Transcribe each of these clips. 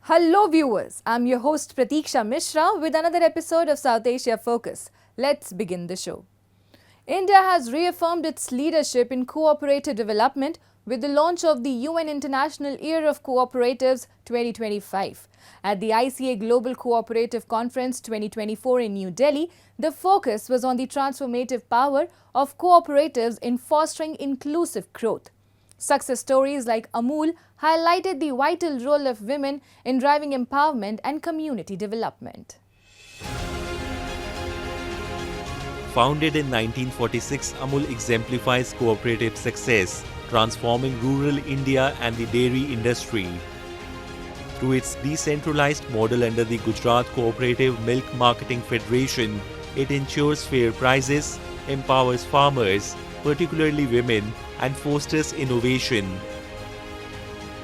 Hello viewers, I'm your host Pratiksha Mishra with another episode of South Asia Focus. Let's begin the show. India has reaffirmed its leadership in cooperative development with the launch of the UN International Year of Cooperatives 2025. At the ICA Global Cooperative Conference 2024 in New Delhi, the focus was on the transformative power of cooperatives in fostering inclusive growth. Success stories like Amul highlighted the vital role of women in driving empowerment and community development. Founded in 1946, Amul exemplifies cooperative success, transforming rural India and the dairy industry. Through its decentralized model under the Gujarat Cooperative Milk Marketing Federation, it ensures fair prices, empowers farmers, particularly women, and fosters innovation.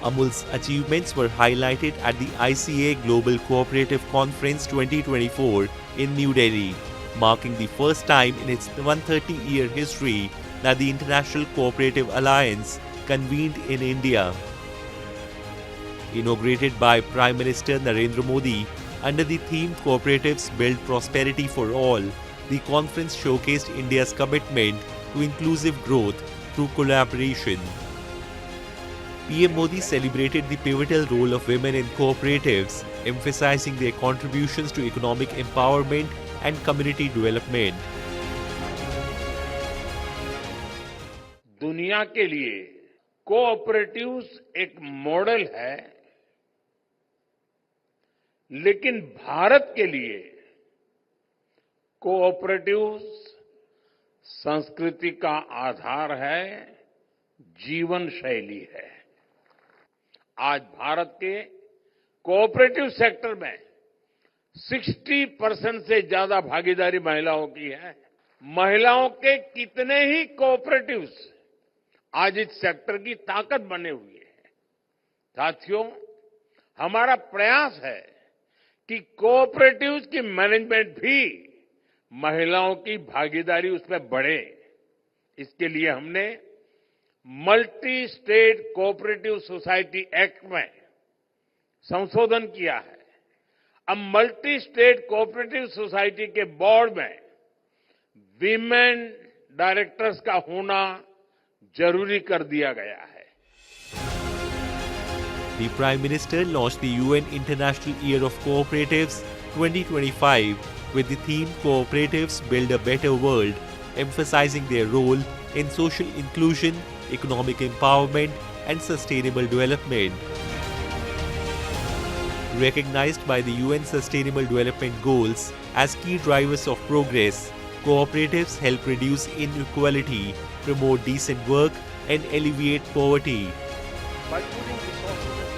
Amul's achievements were highlighted at the ICA Global Cooperative Conference 2024 in New Delhi, marking the first time in its 130-year history that the International Cooperative Alliance convened in India. Inaugurated by Prime Minister Narendra Modi under the theme Cooperatives Build Prosperity for All, the conference showcased India's commitment to inclusive growth through collaboration. PM Modi celebrated the pivotal role of women in cooperatives, emphasizing their contributions to economic empowerment and community development. दुनिया के लिए cooperatives एक model है, लेकिन भारत के लिए cooperatives संस्कृति का आधार है, जीवन शैली है। आज भारत के कोऑपरेटिव सेक्टर में 60% से ज्यादा भागीदारी महिलाओं की है। महिलाओं के कितने ही कोऑपरेटिव्स आज इस सेक्टर की ताकत बने हुए हैं। साथियों, हमारा प्रयास है कि कोऑपरेटिव्स की मैनेजमेंट भी महिलाओं की भागीदारी उसमें बढ़े। इसके लिए हमने multi state cooperative society act में संशोधन किया है। अब मल्टी स्टेट कोऑपरेटिव सोसाइटी के बोर्ड में वीमेन डायरेक्टर्स का होना जरूरी कर दिया गया है। The Prime Minister launched the UN International Year of Cooperatives 2025 with the theme Cooperatives Build a Better World, emphasizing their role in social inclusion, economic empowerment, and sustainable development. Recognized by the UN Sustainable Development Goals as key drivers of progress, cooperatives help reduce inequality, promote decent work, and alleviate poverty.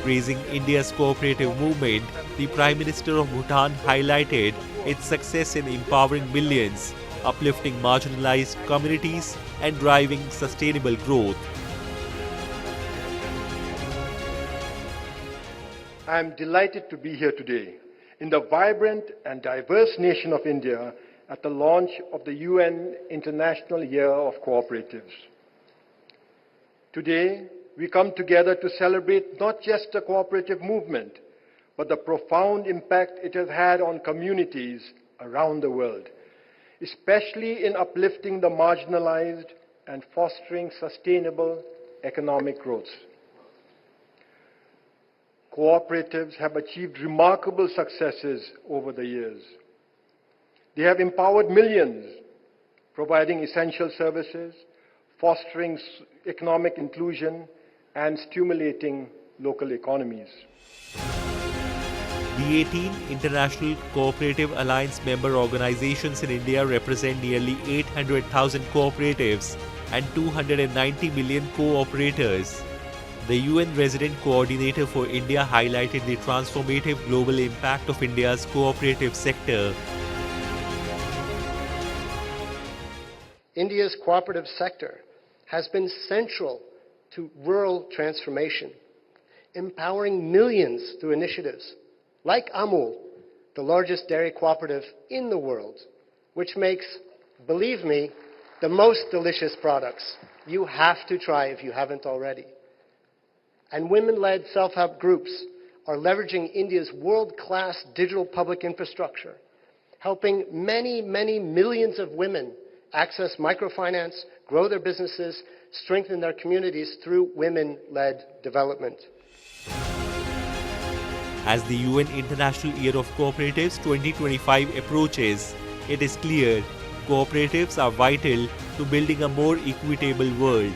Praising India's cooperative movement, the Prime Minister of Bhutan highlighted its success in empowering millions, uplifting marginalized communities, and driving sustainable growth. I am delighted to be here today in the vibrant and diverse nation of India at the launch of the UN International Year of Cooperatives. Today, we come together to celebrate not just the cooperative movement, but the profound impact it has had on communities around the world, especially in uplifting the marginalized and fostering sustainable economic growth. Cooperatives have achieved remarkable successes over the years. They have empowered millions, providing essential services, fostering economic inclusion, and stimulating local economies. The 18 International Cooperative Alliance member organizations in India represent nearly 800,000 cooperatives and 290 million cooperators. The UN Resident Coordinator for India highlighted the transformative global impact of India's cooperative sector. India's cooperative sector has been central to rural transformation, empowering millions through initiatives like Amul, the largest dairy cooperative in the world, which makes, believe me, the most delicious products. You have to try if you haven't already. And women-led self-help groups are leveraging India's world-class digital public infrastructure, helping many, many millions of women access microfinance, grow their businesses, strengthen their communities through women-led development. As the UN International Year of Cooperatives 2025 approaches, it is clear cooperatives are vital to building a more equitable world.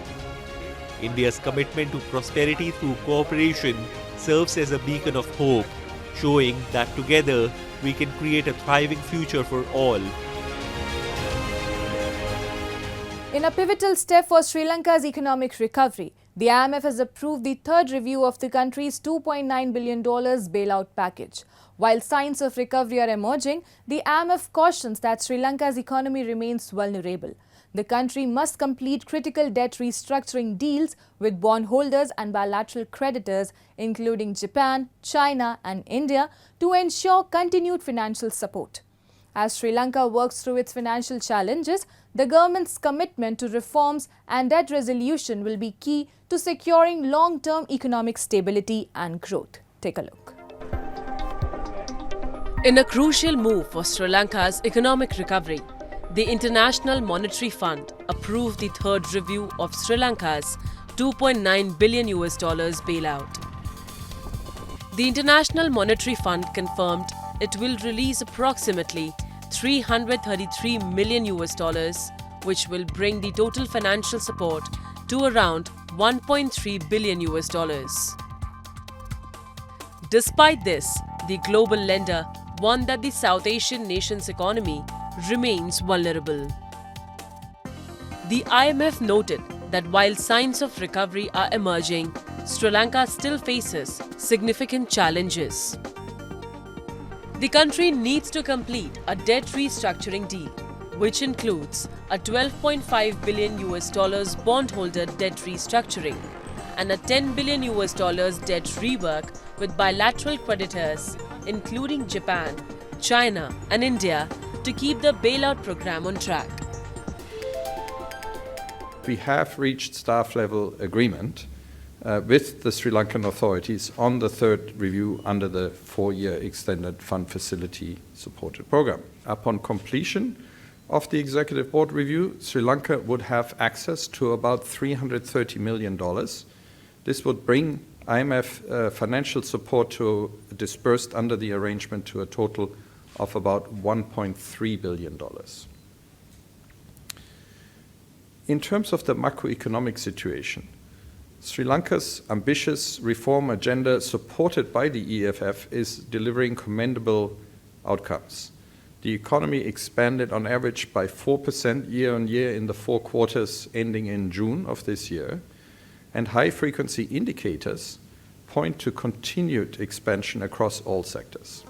India's commitment to prosperity through cooperation serves as a beacon of hope, showing that together we can create a thriving future for all. In a pivotal step for Sri Lanka's economic recovery, the IMF has approved the third review of the country's $2.9 billion bailout package. While signs of recovery are emerging, the IMF cautions that Sri Lanka's economy remains vulnerable. The country must complete critical debt restructuring deals with bondholders and bilateral creditors, including Japan, China and India, to ensure continued financial support. As Sri Lanka works through its financial challenges, the government's commitment to reforms and debt resolution will be key to securing long-term economic stability and growth. Take a look. In a crucial move for Sri Lanka's economic recovery, the International Monetary Fund approved the third review of Sri Lanka's $2.9 billion bailout. The International Monetary Fund confirmed it will release approximately $333 million, which will bring the total financial support to around $1.3 billion. Despite this, the global lender warned that the South Asian nation's economy remains vulnerable. The IMF noted that while signs of recovery are emerging, Sri Lanka still faces significant challenges. The country needs to complete a debt restructuring deal, which includes a $12.5 billion bondholder debt restructuring and a $10 billion debt rework with bilateral creditors, including Japan, China and India, to keep the bailout program on track. We have reached staff-level agreement with the Sri Lankan authorities on the third review under the 4-year extended fund facility supported program. Upon completion of the Executive Board review, Sri Lanka would have access to about $330 million. This would bring IMF financial support disbursed under the arrangement to a total of about $1.3 billion. In terms of the macroeconomic situation, Sri Lanka's ambitious reform agenda supported by the EFF is delivering commendable outcomes. The economy expanded on average by 4% year-on-year in the 4 quarters ending in June of this year, and high-frequency indicators point to continued expansion across all sectors.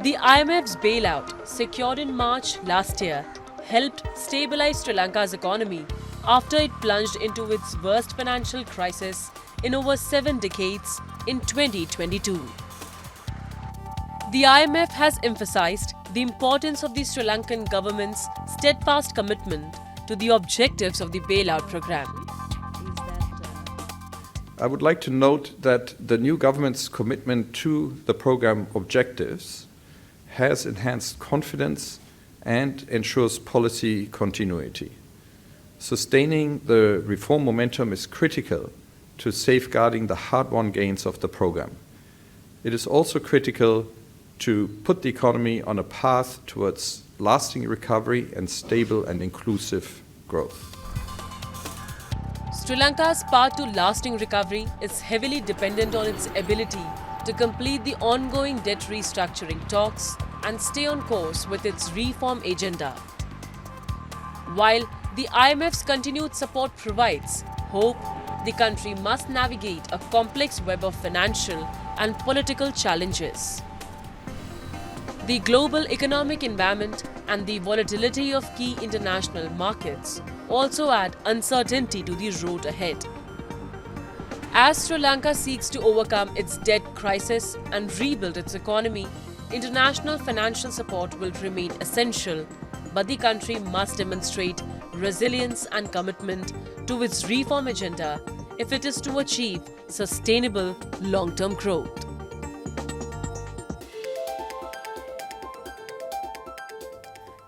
The IMF's bailout, secured in March last year, helped stabilize Sri Lanka's economy after it plunged into its worst financial crisis in over 7 decades in 2022. The IMF has emphasized the importance of the Sri Lankan government's steadfast commitment to the objectives of the bailout program. I would like to note that the new government's commitment to the program objectives has enhanced confidence and ensures policy continuity. Sustaining the reform momentum is critical to safeguarding the hard-won gains of the program. It is also critical to put the economy on a path towards lasting recovery and stable and inclusive growth. Sri Lanka's path to lasting recovery is heavily dependent on its ability to complete the ongoing debt restructuring talks and stay on course with its reform agenda. While the IMF's continued support provides hope, the country must navigate a complex web of financial and political challenges. The global economic environment and the volatility of key international markets also add uncertainty to the road ahead. As Sri Lanka seeks to overcome its debt crisis and rebuild its economy, international financial support will remain essential, but the country must demonstrate resilience and commitment to its reform agenda, if it is to achieve sustainable long-term growth.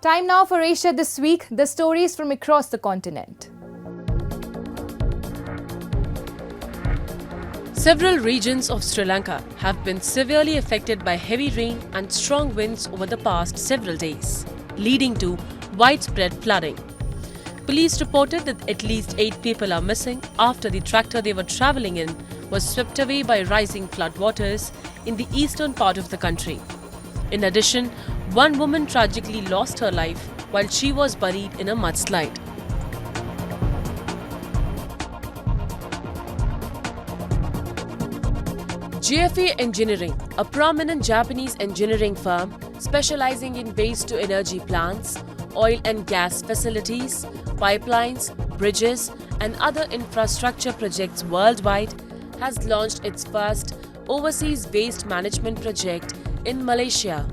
Time now for Asia This Week, the stories from across the continent. Several regions of Sri Lanka have been severely affected by heavy rain and strong winds over the past several days, leading to widespread flooding. Police reported that at least 8 people are missing after the tractor they were travelling in was swept away by rising floodwaters in the eastern part of the country. In addition, one woman tragically lost her life while she was buried in a mudslide. GFE Engineering, a prominent Japanese engineering firm specializing in waste-to-energy plants, oil and gas facilities, pipelines, bridges, and other infrastructure projects worldwide, has launched its first overseas waste management project in Malaysia.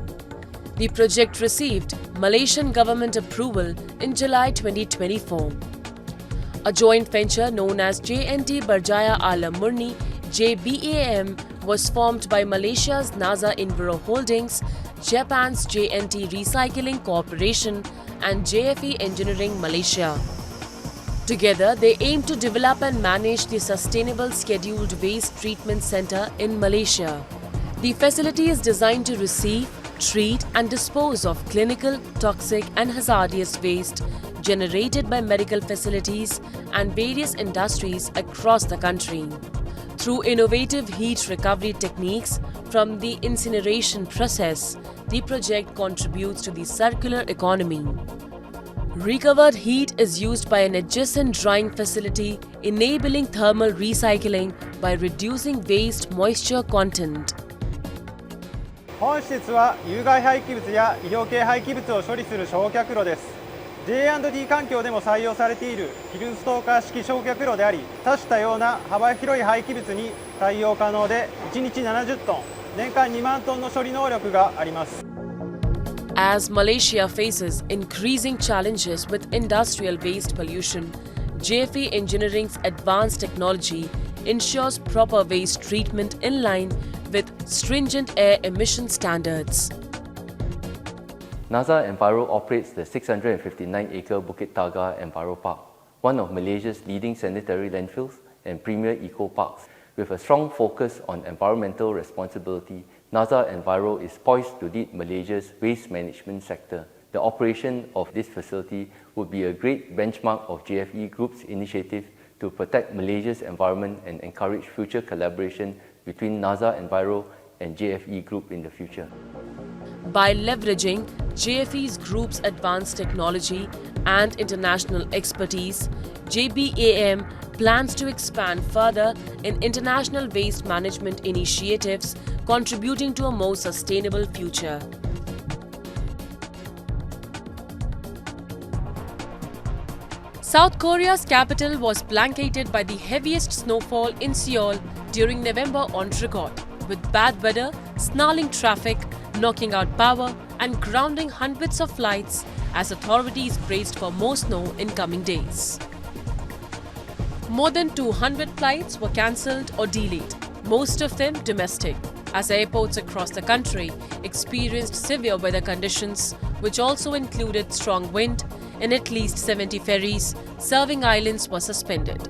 The project received Malaysian government approval in July 2024. A joint venture known as JNT Berjaya Alam Murni (JBAM) was formed by Malaysia's NASA Enviro Holdings, Japan's JNT Recycling Corporation, and JFE Engineering Malaysia. Together, they aim to develop and manage the Sustainable Scheduled Waste Treatment Center in Malaysia. The facility is designed to receive, treat and dispose of clinical, toxic and hazardous waste generated by medical facilities and various industries across the country. Through innovative heat recovery techniques from the incineration process, the project contributes to the circular economy. Recovered heat is used by an adjacent drying facility, enabling thermal recycling by reducing waste moisture content. 本施設は有害廃棄物や医療系廃棄物を処理する焼却炉です。J&D 環境でも採用されているヒルストーカー式焼却炉であり、多種多様な幅広い廃棄物に対応可能で、1日70トン、年間2万トンの処理能力があります。As Malaysia faces increasing challenges with industrial waste pollution, JFE Engineering's advanced technology ensures proper waste treatment in line with stringent air emission standards. NASA Enviro operates the 659-acre Bukit Taga Enviro Park, one of Malaysia's leading sanitary landfills and premier eco-parks. With a strong focus on environmental responsibility, NASA Enviro is poised to lead Malaysia's waste management sector. The operation of this facility would be a great benchmark of JFE Group's initiative to protect Malaysia's environment and encourage future collaboration between NASA Enviro and JFE Group in the future. By leveraging JFE Group's advanced technology and international expertise, JBAM plans to expand further in international waste management initiatives, contributing to a more sustainable future. South Korea's capital was blanketed by the heaviest snowfall in Seoul during November on record, with bad weather, snarling traffic, knocking out power and grounding hundreds of flights as authorities braced for more snow in coming days. More than 200 flights were cancelled or delayed, most of them domestic, as airports across the country experienced severe weather conditions, which also included strong wind, and at least 70 ferries serving islands were suspended.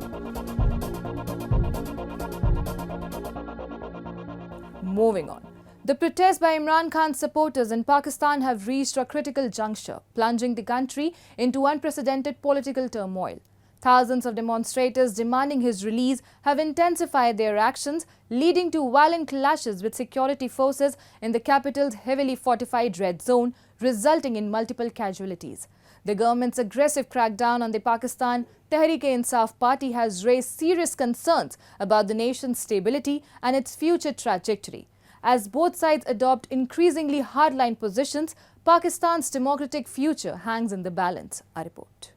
Moving on. The protests by Imran Khan's supporters in Pakistan have reached a critical juncture, plunging the country into unprecedented political turmoil. Thousands of demonstrators demanding his release have intensified their actions, leading to violent clashes with security forces in the capital's heavily fortified red zone, resulting in multiple casualties. The government's aggressive crackdown on the Pakistan Tehreek-e-Insaf party has raised serious concerns about the nation's stability and its future trajectory. As both sides adopt increasingly hardline positions, Pakistan's democratic future hangs in the balance. A report.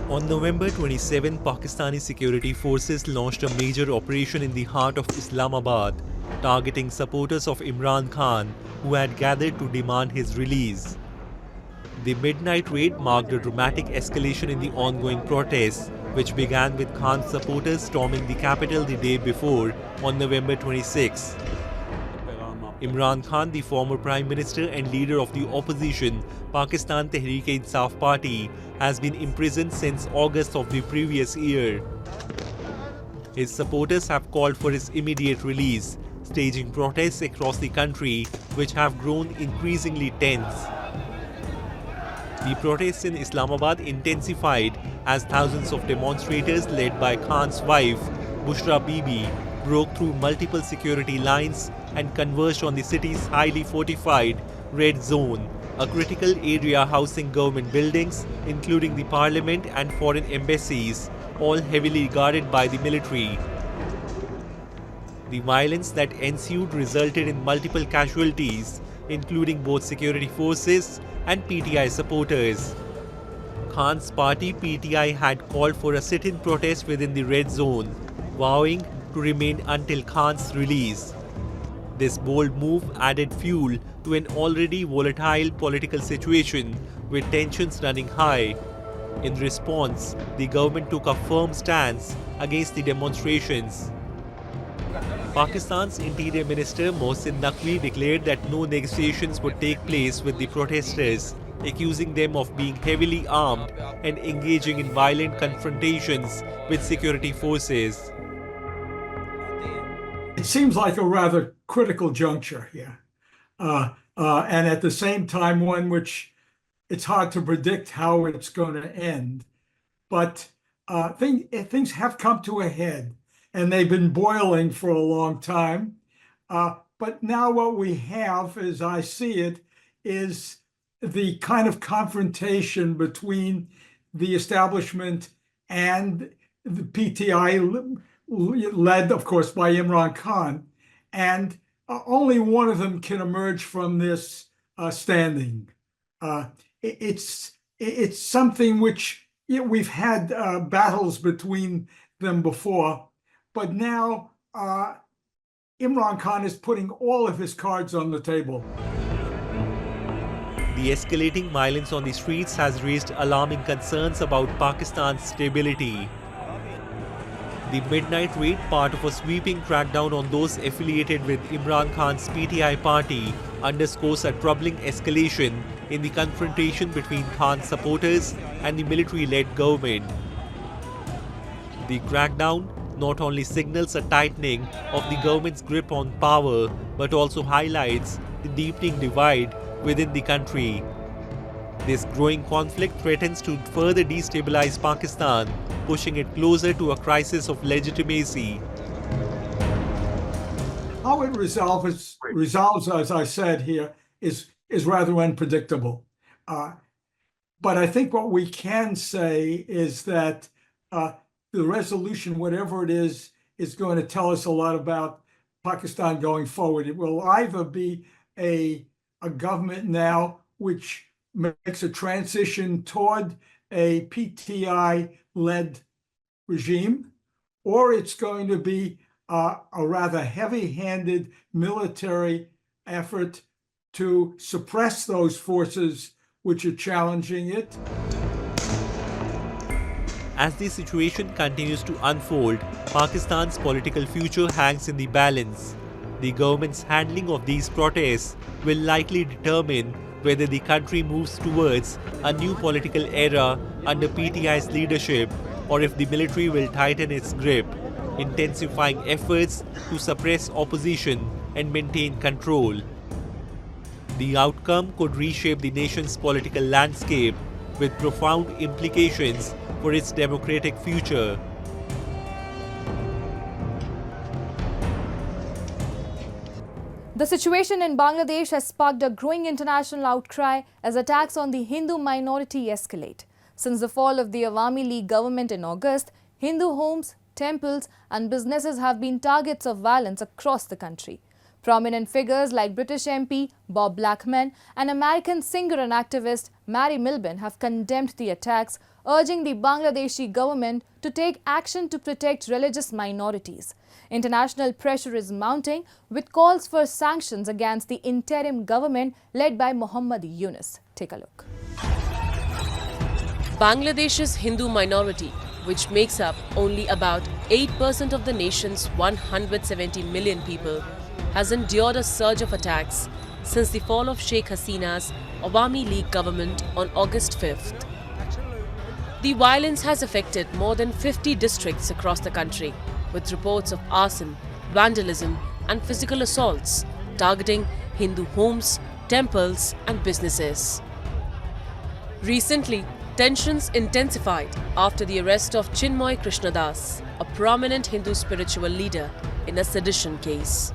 On November 27, Pakistani security forces launched a major operation in the heart of Islamabad, targeting supporters of Imran Khan who had gathered to demand his release. The midnight raid marked a dramatic escalation in the ongoing protests, which began with Khan's supporters storming the capital the day before on November 26. Imran Khan, the former Prime Minister and leader of the opposition Pakistan Tehreek-e-Insaf Party, has been imprisoned since August of the previous year. His supporters have called for his immediate release, staging protests across the country which have grown increasingly tense. The protests in Islamabad intensified as thousands of demonstrators led by Khan's wife, Bushra Bibi, broke through multiple security lines and converged on the city's highly fortified red zone, a critical area housing government buildings, including the parliament and foreign embassies, all heavily guarded by the military. The violence that ensued resulted in multiple casualties, including both security forces and PTI supporters. Khan's party PTI had called for a sit-in protest within the red zone, vowing to remain until Khan's release. This bold move added fuel to an already volatile political situation with tensions running high. In response, the government took a firm stance against the demonstrations. Pakistan's Interior Minister Mohsin Naqvi declared that no negotiations would take place with the protesters, accusing them of being heavily armed and engaging in violent confrontations with security forces. It seems like a rather critical juncture here. And at the same time, one which it's hard to predict how it's going to end. But things have come to a head, and they've been boiling for a long time. But now what we have, as I see it, is the kind of confrontation between the establishment and the PTI, led, of course, by Imran Khan. And only one of them can emerge from this standing. It's something which we've had battles between them before, but now Imran Khan is putting all of his cards on the table. The escalating violence on the streets has raised alarming concerns about Pakistan's stability. The midnight raid, part of a sweeping crackdown on those affiliated with Imran Khan's PTI party, underscores a troubling escalation in the confrontation between Khan's supporters and the military-led government. The crackdown not only signals a tightening of the government's grip on power, but also highlights the deepening divide within the country. This growing conflict threatens to further destabilize Pakistan, pushing it closer to a crisis of legitimacy. How it resolves, as I said here, is rather unpredictable. But I think what we can say is that the resolution, whatever it is going to tell us a lot about Pakistan going forward. It will either be a government now which makes a transition toward a PTI-led regime, or it's going to be a rather heavy-handed military effort to suppress those forces which are challenging it. As the situation continues to unfold, Pakistan's political future hangs in the balance. The government's handling of these protests will likely determine whether the country moves towards a new political era under PTI's leadership, or if the military will tighten its grip, intensifying efforts to suppress opposition and maintain control. The outcome could reshape the nation's political landscape with profound implications for its democratic future. The situation in Bangladesh has sparked a growing international outcry as attacks on the Hindu minority escalate. Since the fall of the Awami League government in August, Hindu homes, temples and businesses have been targets of violence across the country. Prominent figures like British MP Bob Blackman and American singer and activist Mary Milben have condemned the attacks, urging the Bangladeshi government to take action to protect religious minorities. International pressure is mounting with calls for sanctions against the interim government led by Muhammad Yunus. Take a look. Bangladesh's Hindu minority, which makes up only about 8% of the nation's 170 million people, has endured a surge of attacks since the fall of Sheikh Hasina's Awami League government on August 5th. The violence has affected more than 50 districts across the country, with reports of arson, vandalism and physical assaults targeting Hindu homes, temples and businesses. Recently, tensions intensified after the arrest of Chinmoy Krishnadas, a prominent Hindu spiritual leader, in a sedition case.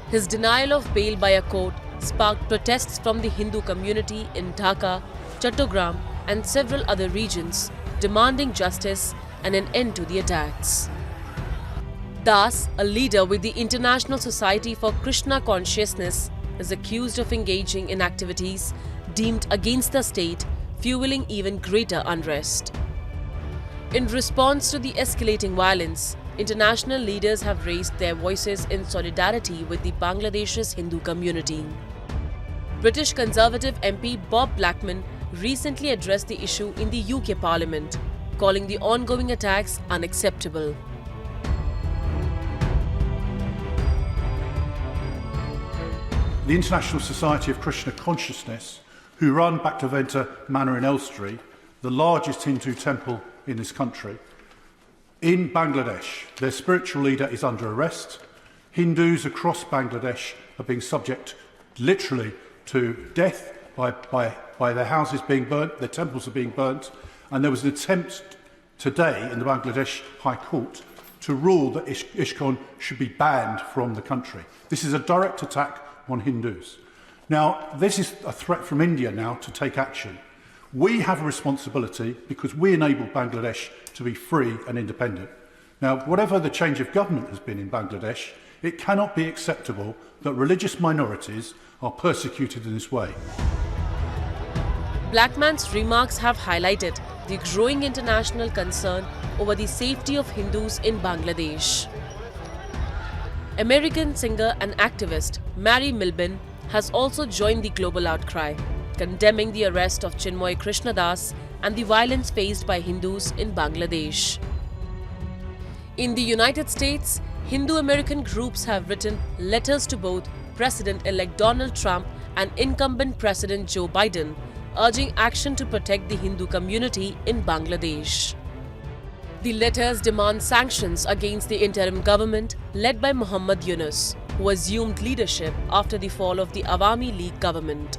His denial of bail by a court sparked protests from the Hindu community in Dhaka, Chattogram and several other regions, demanding justice and an end to the attacks. Das, a leader with the International Society for Krishna Consciousness, is accused of engaging in activities deemed against the state, fueling even greater unrest. In response to the escalating violence, international leaders have raised their voices in solidarity with the Bangladesh's Hindu community. British Conservative MP Bob Blackman recently addressed the issue in the UK Parliament, calling the ongoing attacks unacceptable. The International Society of Krishna Consciousness, who run Bhaktivinoda Manor in Elstree, the largest Hindu temple in this country, in Bangladesh, their spiritual leader is under arrest. Hindus across Bangladesh are being subject literally to death by their houses being burnt, their temples are being burnt, and there was an attempt today in the Bangladesh High Court to rule that ISKCON should be banned from the country. This is a direct attack on Hindus. Now, this is a threat from India now to take action. We have a responsibility because we enable Bangladesh to be free and independent. Now, whatever the change of government has been in Bangladesh, it cannot be acceptable that religious minorities are persecuted in this way. Blackman's remarks have highlighted the growing international concern over the safety of Hindus in Bangladesh. American singer and activist Mary Milbin has also joined the global outcry, condemning the arrest of Chinmoy Krishnadas and the violence faced by Hindus in Bangladesh. In the United States, Hindu-American groups have written letters to both President-elect Donald Trump and incumbent President Joe Biden, urging action to protect the Hindu community in Bangladesh. The letters demand sanctions against the interim government led by Muhammad Yunus, who assumed leadership after the fall of the Awami League government.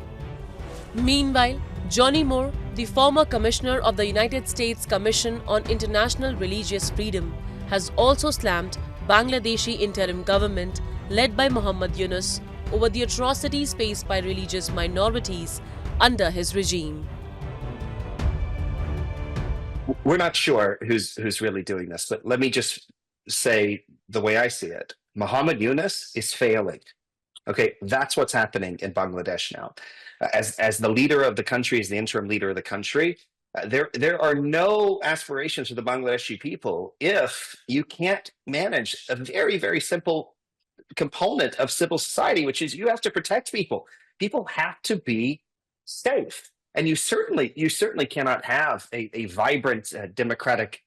Meanwhile, Johnny Moore, the former commissioner of the United States Commission on International Religious Freedom, has also slammed Bangladeshi interim government led by Muhammad Yunus over the atrocities faced by religious minorities under his regime. We're not sure who's really doing this, but let me just say the way I see it. Muhammad Yunus is failing. Okay, that's what's happening in Bangladesh now. As the leader of the country, as the interim leader of the country, there are no aspirations for the Bangladeshi people if you can't manage a very, very simple component of civil society, which is you have to protect people. People have to be safe. And you certainly cannot have a vibrant democratic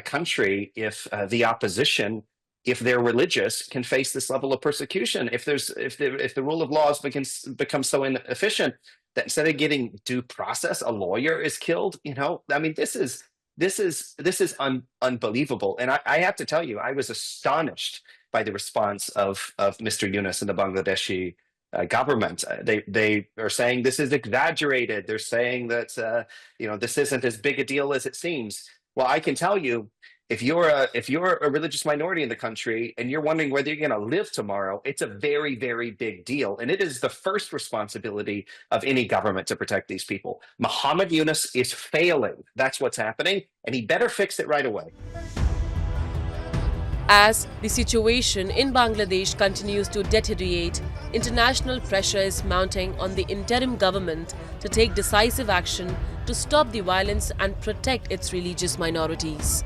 country if the opposition, if they're religious, can face this level of persecution. If the rule of law becomes so inefficient that instead of getting due process, a lawyer is killed. I mean, this is unbelievable. And I have to tell you, I was astonished by the response of Mr. Yunus and the Bangladeshi government. They are saying this is exaggerated. They're saying that this isn't as big a deal as it seems. Well, I can tell you, if you're a religious minority in the country and you're wondering whether you're going to live tomorrow, it's a very, very big deal, and it is the first responsibility of any government to protect these people. Muhammad Yunus is failing. That's what's happening, and he better fix it right away. As the situation in Bangladesh continues to deteriorate, international pressure is mounting on the interim government to take decisive action to stop the violence and protect its religious minorities.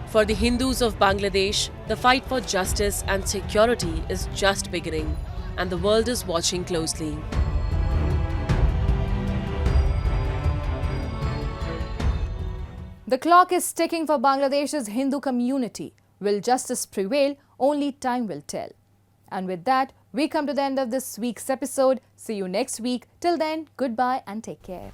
For the Hindus of Bangladesh, the fight for justice and security is just beginning, and the world is watching closely. The clock is ticking for Bangladesh's Hindu community. Will justice prevail? Only time will tell. And with that, we come to the end of this week's episode. See you next week. Till then, goodbye and take care.